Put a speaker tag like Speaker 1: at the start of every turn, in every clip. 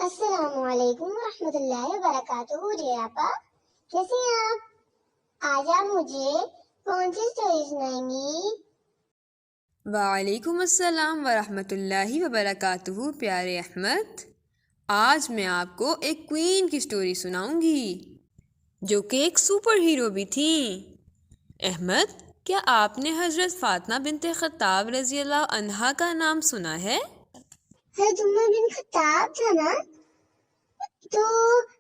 Speaker 1: السلام علیکم ورحمۃ اللہ وبرکاتہ. جی آپا کیسے ہیں آپ؟ آج آپ مجھے کون سی اسٹوری سنائیں گی؟
Speaker 2: وعلیکم السلام ورحمۃ اللہ وبرکاتہ. پیارے احمد، آج میں آپ کو ایک کوئین کی سٹوری سناؤں گی جو کہ ایک سپر ہیرو بھی تھیں. احمد، کیا آپ نے حضرت فاطمہ بنت خطاب رضی اللہ عنہا کا نام سنا ہے؟
Speaker 1: حضرت عمر بن خطاب تھا نا، تو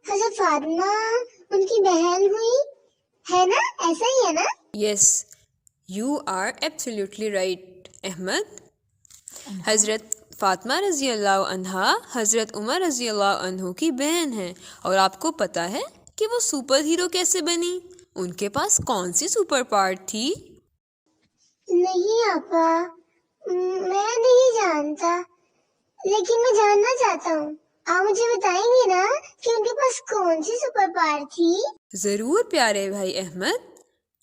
Speaker 1: حضرت فاطمہ ان کی بہن ہوئی ہے نا، ایسا ہی ہے نا؟
Speaker 2: Yes, you are absolutely right Ahmed. حضرت فاطمہ رضی اللہ عنہا حضرت عمر رضی اللہ عنہ کی بہن ہیں. اور آپ کو پتہ ہے کہ وہ سپر ہیرو کیسے بنی؟ ان کے پاس کون سی سپر پاور تھی؟
Speaker 1: نہیں آپا، میں نہیں جانتا، لیکن میں جاننا چاہتا ہوں. آپ مجھے بتائیں گے نا کہ ان کے پاس کون سی سپر پاور تھی؟
Speaker 2: ضرور پیارے بھائی احمد،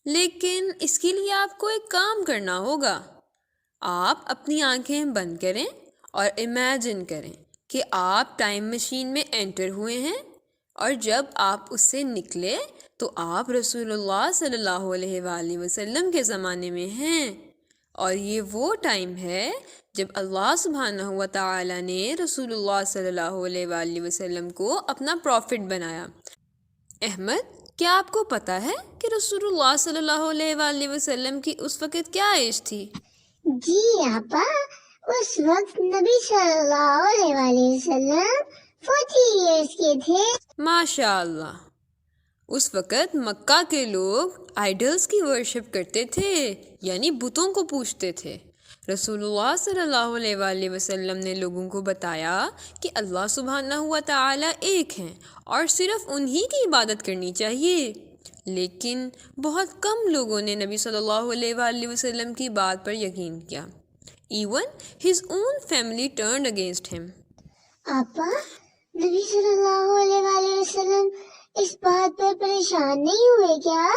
Speaker 2: لیکن اس کے لیے آپ کو ایک کام کرنا ہوگا. آپ اپنی آنکھیں بند کریں اور امیجن کریں کہ آپ ٹائم مشین میں انٹر ہوئے ہیں، اور جب آپ اس سے نکلے تو آپ رسول اللہ صلی اللہ علیہ وآلہ وسلم کے زمانے میں ہیں. اور یہ وہ ٹائم ہے جب اللہ سبحانہ و تعالی نے رسول اللہ صلی اللہ علیہ وآلہ وسلم کو اپنا پروفٹ بنایا. احمد، کیا آپ کو پتہ ہے کہ رسول اللہ صلی اللہ علیہ وآلہ وسلم کی اس وقت کیا ایج تھی؟
Speaker 1: جی آپا، اس وقت نبی صلی اللہ علیہ وآلہ وسلم 40 ایئرس کے تھے.
Speaker 2: ماشاء اللہ. اس وقت مکہ کے لوگ آئیڈلز کی ورشپ کرتے تھے، یعنی بتوں کو پوجتے تھے. رسول اللہ صلی اللہ علیہ وآلہ وسلم نے لوگوں کو بتایا کہ اللہ سبحانہ و تعالی ایک ہیں اور صرف انہی کی عبادت کرنی چاہیے. لیکن بہت کم لوگوں نے نبی صلی اللہ علیہ وآلہ وسلم کی بات پر یقین کیا. Even his own family turned against him.
Speaker 1: آپا، نبی صلی اللہ علیہ وآلہ وسلم اس بات پر پریشان نہیں ہوئے کیا؟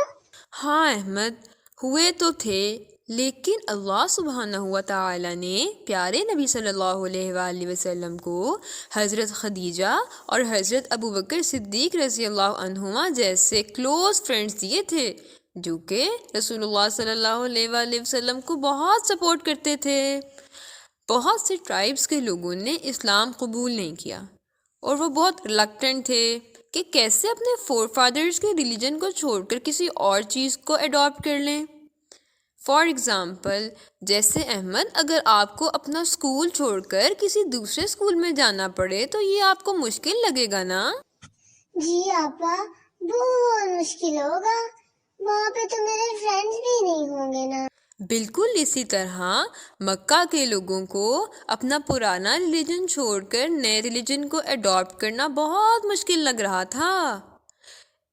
Speaker 2: ہاں احمد، ہوئے تو تھے، لیکن اللہ سبحانہ و تعالی نے پیارے نبی صلی اللہ علیہ وآلہ وسلم کو حضرت خدیجہ اور حضرت ابوبکر صدیق رضی اللہ عنہما جیسے کلوز فرینڈز دیے تھے، جو کہ رسول اللہ صلی اللہ علیہ وآلہ وسلم کو بہت سپورٹ کرتے تھے. بہت سے ٹرائبز کے لوگوں نے اسلام قبول نہیں کیا، اور وہ بہت ریلکٹنٹ تھے کہ کیسے اپنے فور فادرز کے ریلیجن کو چھوڑ کر کسی اور چیز کو اڈاپٹ کر لیں. فار ایگزامپل، جیسے احمد، اگر آپ کو اپنا اسکول چھوڑ کر کسی دوسرے اسکول میں جانا پڑے تو یہ آپ کو مشکل لگے گا نا؟
Speaker 1: جی آپا، بہت مشکل ہوگا، وہاں پہ تو میرے فرینڈز بھی نہیں ہوں گے نا.
Speaker 2: بالکل اسی طرح مکہ کے لوگوں کو اپنا پرانا ریلیجن چھوڑ کر نئے ریلیجن کو اڈاپٹ کرنا بہت مشکل لگ رہا تھا.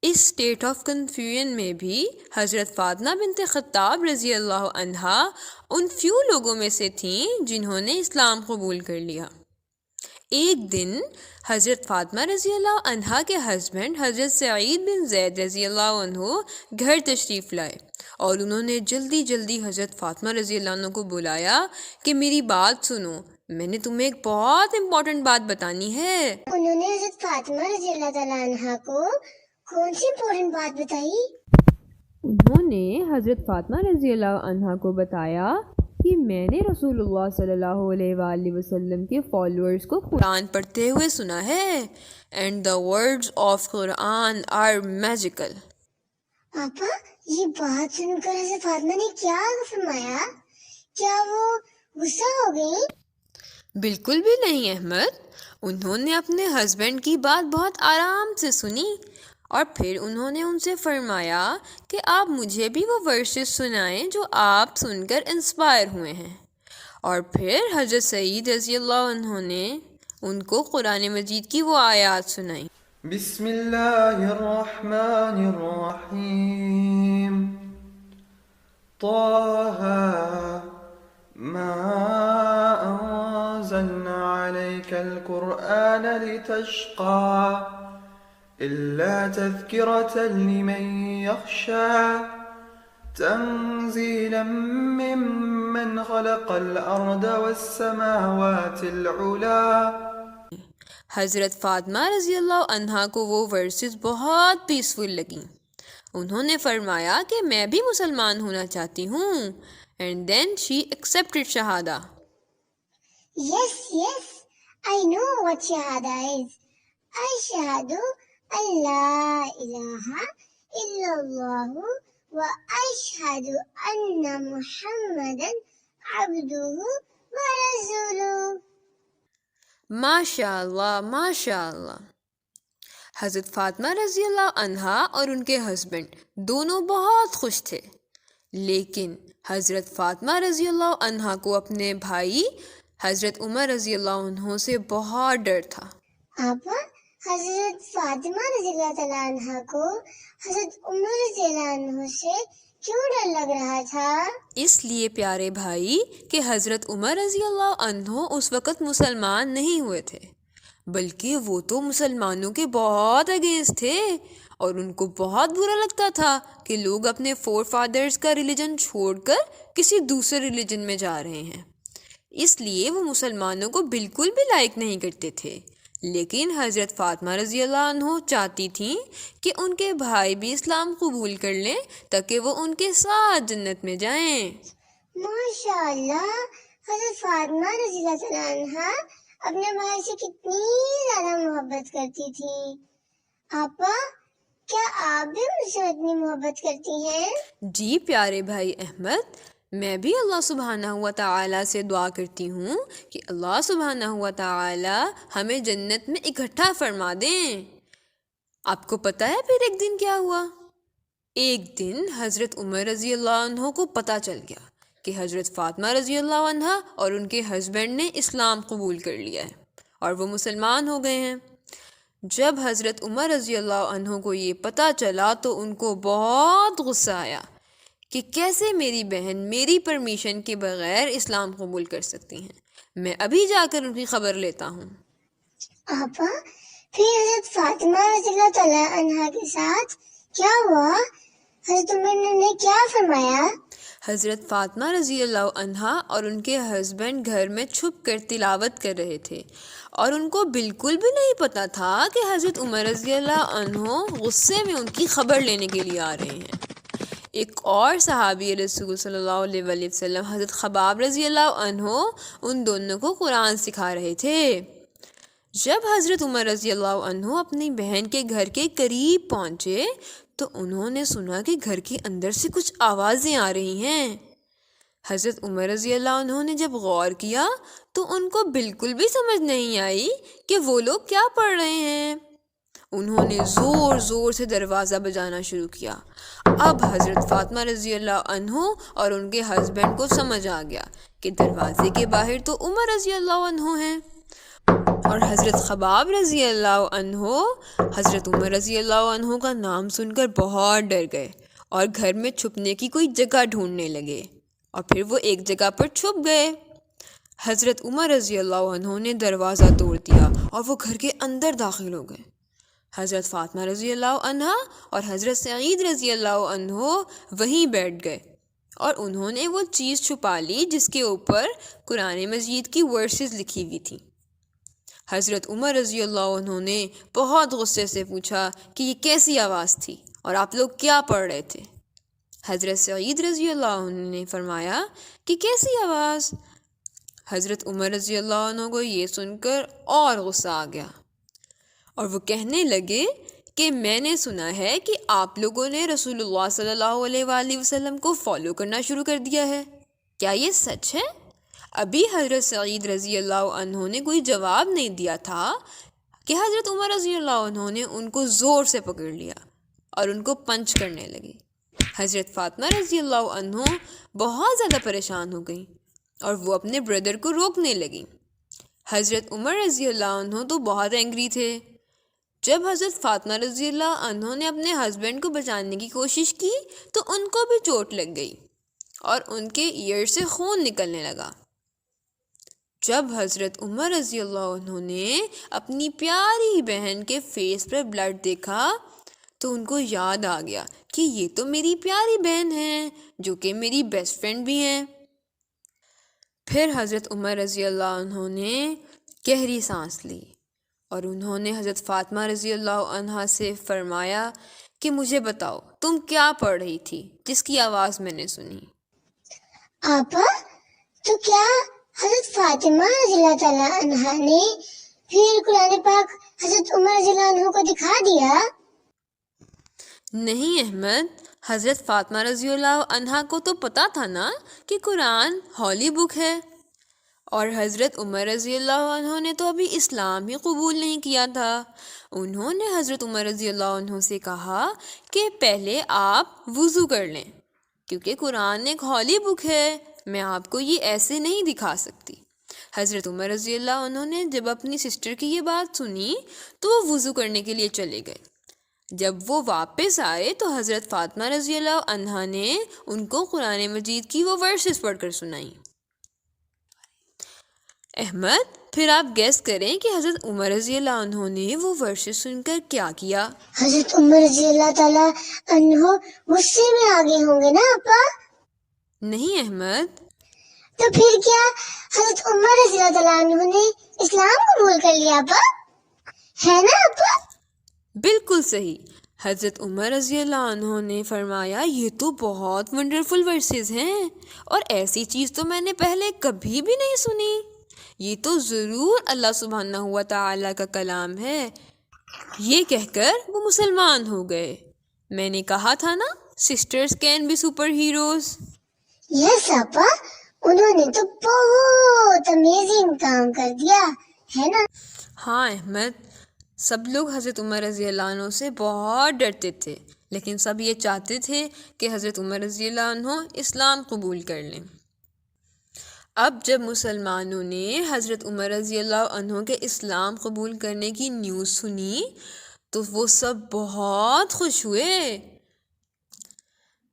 Speaker 2: اس اسٹیٹ آف کنفیوژن میں بھی حضرت فاطمہ بنت خطاب رضی اللہ عنہا ان فیو لوگوں میں سے تھیں جنہوں نے اسلام قبول کر لیا. ایک دن حضرت فاطمہ رضی اللہ عنہا کے ہسبینڈ حضرت سعید بن زید رضی اللہ عنہ گھر تشریف لائے، اور انہوں نے جلدی جلدی حضرت فاطمہ رضی اللہ عنہ کو بلایا کہ میری بات سنو، میں نے تمہیں ایک بہت امپورٹنٹ بات بتانی ہے.
Speaker 1: انہوں نے حضرت فاطمہ رضی اللہ تعالیٰ عنہا کو کون سی امپورٹنٹ بات بتائی؟
Speaker 2: انہوں نے حضرت فاطمہ رضی اللہ عنہا کو بتایا کہ میں نے رسول اللہ صلی اللہ علیہ وآلہ وسلم کے فالوورز کو قرآن پڑھتے ہوئے سنا ہے، and the words of Quran are magical.
Speaker 1: آپا، یہ بات سن کر حضرت فاطمہ نے کیا فرمایا؟ کیا وہ غصہ ہو گئی؟
Speaker 2: بالکل بھی نہیں احمد، انہوں نے اپنے ہسبینڈ کی بات بہت آرام سے سنی، اور پھر انہوں نے ان سے فرمایا کہ آپ مجھے بھی وہ ورسز سنائیں جو آپ سن کر انسپائر ہوئے ہیں. اور پھر حضرت سعید رضی اللہ عنہ نے ان کو قرآن مجید کی وہ آیات سنائیں.
Speaker 3: بسم اللہ الرحمن الرحیم طه ما انزلنا عليك القرآن لتشقى إلا تذكرة لمن يخشى تنزيلا ممن خلق الأرض والسماوات العلى.
Speaker 2: حضرت فاطمہ رضی اللہ عنہا کو وہ ورسز بہت پیسفل لگیں. انہوں نے فرمایا کہ میں بھی مسلمان ہونا چاہتی ہوں. اینڈ دین شی ایکسیپٹڈ شہادہ.
Speaker 1: Yes, yes, I know what shahada is. Ashhadu an la ilaha illallah wa ashhadu anna Muhammadan abduhu wa rasuluhu.
Speaker 2: ماشاء اللہ ماشاء اللہ. حضرت فاطمہ رضی اللہ عنہا اور ان کے ہسبینڈ دونوں بہت خوش تھے، لیکن حضرت فاطمہ رضی اللہ عنہا کو اپنے بھائی حضرت عمر رضی اللہ عنہ سے بہت ڈر تھا.
Speaker 1: آپا، حضرت فاطمہ رضی اللہ تعالیٰ عنہ کو حضرت عمر رضی اللہ عنہ سے کیوں ڈر لگ رہا تھا؟
Speaker 2: اس لیے پیارے بھائی کہ حضرت عمر رضی اللہ عنہ اس وقت مسلمان نہیں ہوئے تھے، بلکہ وہ تو مسلمانوں کے بہت اگینسٹ تھے، اور ان کو بہت برا لگتا تھا کہ لوگ اپنے فور فادرز کا ریلیجن چھوڑ کر کسی دوسرے ریلیجن میں جا رہے ہیں. اس لیے وہ مسلمانوں کو بالکل بھی لائک نہیں کرتے تھے. لیکن حضرت فاطمہ رضی اللہ عنہ چاہتی تھیں کہ ان کے بھائی بھی اسلام قبول کر لیں تاکہ وہ ان کے ساتھ جنت میں جائیں.
Speaker 1: ماشاء اللہ، حضرت فاطمہ رضی اللہ تعالیٰ عنہ اپنے بھائی سے کتنی زیادہ محبت کرتی تھی. آپا، کیا آپ بھی مجھ سے اتنی محبت کرتی ہیں؟
Speaker 2: جی پیارے بھائی احمد، میں بھی اللہ سبحانہ و تعالیٰ سے دعا کرتی ہوں کہ اللہ سبحانہ و تعالیٰ ہمیں جنت میں اکٹھا فرما دیں. آپ کو پتہ ہے پھر ایک دن کیا ہوا؟ ایک دن حضرت عمر رضی اللہ عنہ کو پتہ چل گیا کہ حضرت فاطمہ رضی اللہ عنہ اور ان کے ہسبینڈ نے اسلام قبول کر لیا ہے اور وہ مسلمان ہو گئے ہیں. جب حضرت عمر رضی اللہ عنہ کو یہ پتہ چلا تو ان کو بہت غصہ آیا کہ کیسے میری بہن میری پرمیشن کے بغیر اسلام قبول کر سکتی ہیں. میں ابھی جا کر ان کی خبر لیتا ہوں.
Speaker 1: آپا، پھر حضرت فاطمہ رضی اللہ تعالیٰ عنہ کے ساتھ کیا ہوا؟ حضرت عمر نے کیا فرمایا؟
Speaker 2: حضرت فاطمہ رضی اللہ عنہ اور ان کے ہسبینڈ گھر میں چھپ کر تلاوت کر رہے تھے، اور ان کو بالکل بھی نہیں پتہ تھا کہ حضرت عمر رضی اللہ عنہ غصے میں ان کی خبر لینے کے لیے آ رہے ہیں. ایک اور صحابی رسول صلی اللہ علیہ وآلہ وسلم حضرت خباب رضی اللہ عنہ ان دونوں کو قرآن سکھا رہے تھے. جب حضرت عمر رضی اللہ عنہ اپنی بہن کے گھر کے قریب پہنچے تو انہوں نے سنا کہ گھر کے اندر سے کچھ آوازیں آ رہی ہیں. حضرت عمر رضی اللہ عنہ نے جب غور کیا تو ان کو بالکل بھی سمجھ نہیں آئی کہ وہ لوگ کیا پڑھ رہے ہیں. انہوں نے زور زور سے دروازہ بجانا شروع کیا. اب حضرت فاطمہ رضی اللہ عنہ اور ان کے ہسبینڈ کو سمجھ آ گیا کہ دروازے کے باہر تو عمر رضی اللہ عنہ ہیں، اور حضرت خباب رضی اللہ عنہ حضرت عمر رضی اللہ عنہ کا نام سن کر بہت ڈر گئے اور گھر میں چھپنے کی کوئی جگہ ڈھونڈنے لگے، اور پھر وہ ایک جگہ پر چھپ گئے. حضرت عمر رضی اللہ عنہ نے دروازہ توڑ دیا اور وہ گھر کے اندر داخل ہو گئے. حضرت فاطمہ رضی اللہ عنہ اور حضرت سعید رضی اللہ عنہ وہیں بیٹھ گئے اور انہوں نے وہ چیز چھپا لی جس کے اوپر قرآن مجید کی ورسز لکھی ہوئی تھیں. حضرت عمر رضی اللہ عنہ نے بہت غصے سے پوچھا کہ یہ کیسی آواز تھی اور آپ لوگ کیا پڑھ رہے تھے؟ حضرت سعید رضی اللہ عنہ نے فرمایا کہ کیسی آواز؟ حضرت عمر رضی اللہ عنہ کو یہ سن کر اور غصہ آ گیا اور وہ کہنے لگے کہ میں نے سنا ہے کہ آپ لوگوں نے رسول اللہ صلی اللہ علیہ وآلہ وسلم کو فالو کرنا شروع کر دیا ہے، کیا یہ سچ ہے؟ ابھی حضرت سعید رضی اللہ عنہ نے کوئی جواب نہیں دیا تھا کہ حضرت عمر رضی اللہ عنہ نے ان کو زور سے پکڑ لیا اور ان کو پنچ کرنے لگے. حضرت فاطمہ رضی اللہ عنہ بہت زیادہ پریشان ہو گئیں اور وہ اپنے بردر کو روکنے لگیں. حضرت عمر رضی اللہ عنہ تو بہت اینگری تھے. جب حضرت فاطمہ رضی اللہ عنہ نے اپنے ہسبینڈ کو بچانے کی کوشش کی تو ان کو بھی چوٹ لگ گئی اور ان کے ایئر سے خون نکلنے لگا. جب حضرت عمر رضی اللہ عنہ نے اپنی پیاری بہن کے فیس پر بلڈ دیکھا تو ان کو یاد آ گیا کہ یہ تو میری پیاری بہن ہیں جو کہ میری بیسٹ فرینڈ بھی ہیں. پھر حضرت عمر رضی اللہ عنہ نے گہری سانس لی اور انہوں نے حضرت فاطمہ رضی اللہ عنہا سے فرمایا کہ مجھے بتاؤ تم کیا پڑھ رہی تھی جس کی آواز میں نے سنی؟
Speaker 1: آپا تو کیا حضرت فاطمہ رضی اللہ تعالیٰ عنہا نے پھر قرآن پاک حضرت عمر رضی اللہ عنہ کو دکھا دیا؟
Speaker 2: نہیں احمد، حضرت فاطمہ رضی اللہ عنہا کو تو پتہ تھا نا کہ قرآن ہولی بک ہے، اور حضرت عمر رضی اللہ عنہ نے تو ابھی اسلام ہی قبول نہیں کیا تھا۔ انہوں نے حضرت عمر رضی اللہ عنہ سے کہا کہ پہلے آپ وضو کر لیں، کیونکہ قرآن ایک ہولی بک ہے، میں آپ کو یہ ایسے نہیں دکھا سکتی۔ حضرت عمر رضی اللہ عنہ نے جب اپنی سسٹر کی یہ بات سنی تو وہ وضو کرنے کے لیے چلے گئے۔ جب وہ واپس آئے تو حضرت فاطمہ رضی اللہ عنہا نے ان کو قرآن مجید کی وہ ورسز پڑھ کر سنائیں۔ احمد، پھر آپ گیس کریں کہ حضرت عمر رضی اللہ عنہ نے وہ ورسز سن کر کیا کیا؟
Speaker 1: حضرت عمر رضی اللہ تعالیٰ عنہ غصے میں آگے ہوں گے نا آپا؟
Speaker 2: نہیں احمد،
Speaker 1: تو پھر کیا حضرت عمر رضی اللہ تعالیٰ عنہ نے اسلام قبول کر لیا آپا؟ ہے نا آپا؟
Speaker 2: بالکل صحیح۔ حضرت عمر رضی اللہ عنہ نے فرمایا یہ تو بہت ونڈرفل ورسز ہیں، اور ایسی چیز تو میں نے پہلے کبھی بھی نہیں سنی، یہ تو ضرور اللہ سبحانہ و تعالیٰ کا کلام ہے۔ یہ کہہ کر وہ مسلمان ہو گئے۔ میں نے کہا تھا نا، sisters can be super heroes.
Speaker 1: Yes آپا، انہوں نے تو بہت امیزنگ کام کر دیا ہے نا؟
Speaker 2: ہاں احمد، سب لوگ حضرت عمر رضی اللہ عنہ سے بہت ڈرتے تھے، لیکن سب یہ چاہتے تھے کہ حضرت عمر رضی اللہ عنہ اسلام قبول کر لیں۔ اب جب مسلمانوں نے حضرت عمر رضی اللہ عنہ کے اسلام قبول کرنے کی نیوز سنی تو وہ سب بہت خوش ہوئے۔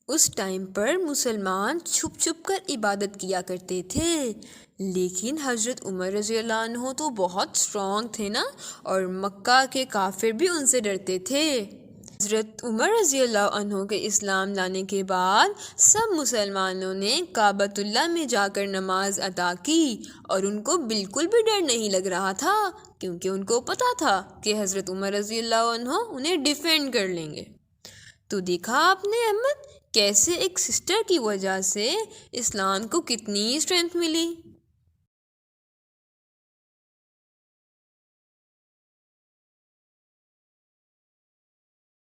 Speaker 2: اس ٹائم پر مسلمان چھپ چھپ کر عبادت کیا کرتے تھے، لیکن حضرت عمر رضی اللہ عنہ تو بہت اسٹرانگ تھے نا، اور مکہ کے کافر بھی ان سے ڈرتے تھے۔ حضرت عمر رضی اللہ عنہ کے اسلام لانے کے بعد سب مسلمانوں نے کعبۃ اللہ میں جا کر نماز ادا کی، اور ان کو بالکل بھی ڈر نہیں لگ رہا تھا، کیونکہ ان کو پتہ تھا کہ حضرت عمر رضی اللہ عنہ انہیں ڈیفینڈ کر لیں گے۔ تو دیکھا آپ نے احمد، کیسے ایک سسٹر کی وجہ سے اسلام کو کتنی اسٹرینتھ ملی۔